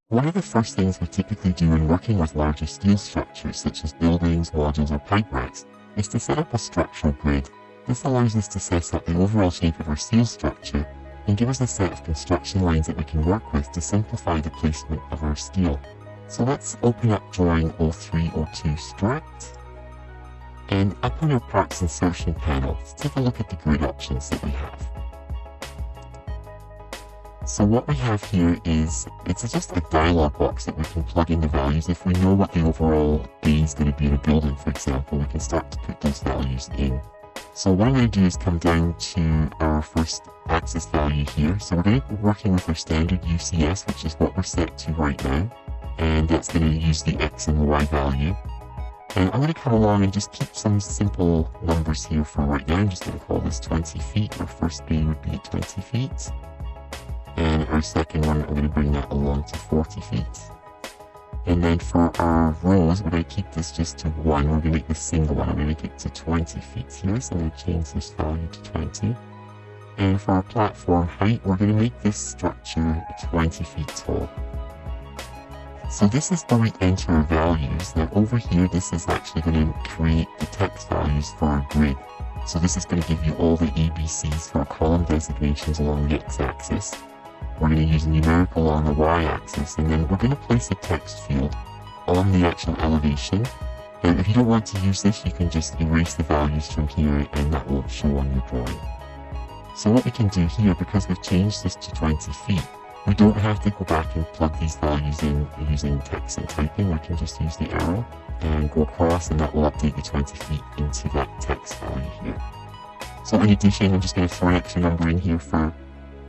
One of the first things we typically do when working with larger steel structures such as buildings, modules or pipe racks is to set up a structural grid. This allows us to set up the overall shape of our steel structure and give us a set of construction lines that we can work with to simplify the placement of our steel. So let's open up drawing 0302 Struct, and up on our parts insertion panel, let's take a look at the grid options that we have. So what we have here is, it's just a dialog box that we can plug in the values. If we know what the overall bay is going to be in a building, for example, we can start to put those values in. So what I'm going to do is come down to our first axis value here. So we're going to be working with our standard UCS, which is what we're set to right now. And that's going to use the X and the Y value. And I'm going to come along and just keep some simple numbers here for right now. I'm just going to call this 20 feet. Our first bay would be at 20 feet. And our second one, I'm going to bring that along to 40 feet. And then for our rows, we're going to keep this just to 1. We're going to make this single one. I'm going to make it to 20 feet here. So I'm going to change this value to 20. And for our platform height, we're going to make this structure 20 feet tall. So this is where we enter our values. Now over here, this is actually going to create the text values for our grid. So this is going to give you all the ABCs for our column designations along the X-axis. We're going to use a numerical on the Y-axis, and then we're going to place a text field on the actual elevation. And if you don't want to use this, you can just erase the values from here and that will show on your drawing. So what we can do here, because we've changed this to 20 feet, we don't have to go back and plug these values in using text and typing. We can just use the arrow and go across, and that will update the 20 feet into that text value here. So in addition, I'm just going to throw an extra number in here for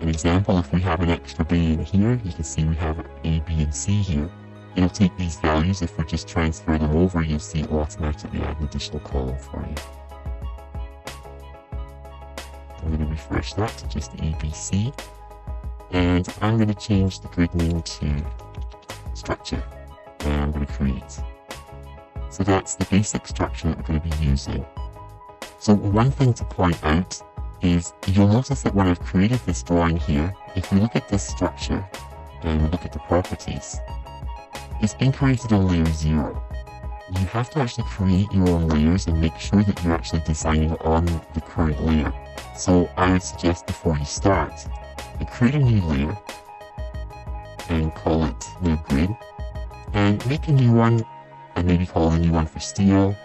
an example. If we have an extra bay in here, you can see we have A, B, and C here. It'll take these values. If we just transfer them over, you'll see it will automatically add an additional column for you. I'm going to refresh that to just ABC. And I'm going to change the grid name to structure. And I'm going to create. So that's the basic structure that we're going to be using. So one thing to point out is you'll notice that when I've created this drawing here, if we look at this structure and we look at the properties, it's been created on layer 0. You have to actually create your own layers and make sure that you're actually designing on the current layer. So I would suggest before you start, create a new layer and call it new grid, and make a new one and maybe call the new one for steel.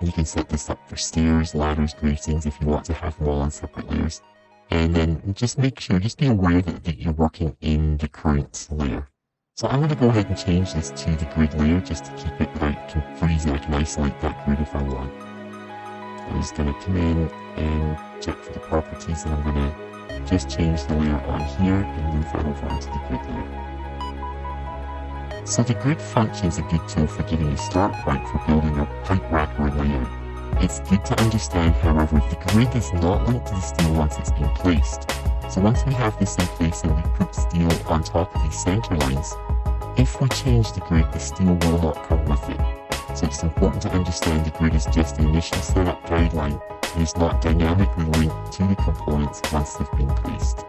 You can set this up for stairs, ladders, gratings if you want to have them all on separate layers. And then just make sure, just be aware that you're working in the current layer. So I'm going to go ahead and change this to the grid layer just to keep it that I can freeze it. I can isolate that grid if I want. I'm just going to come in and check for the properties, and I'm going to just change the layer on here and move that over onto the grid layer. So the grid function is a good tool for giving a start point for building a pipe rack or layout. It's good to understand, however, the grid is not linked to the steel once it's been placed. So once we have this in place and we put steel on top of these center lines, if we change the grid, the steel will not come with it. So it's important to understand the grid is just the initial setup guideline and is not dynamically linked to the components once they've been placed.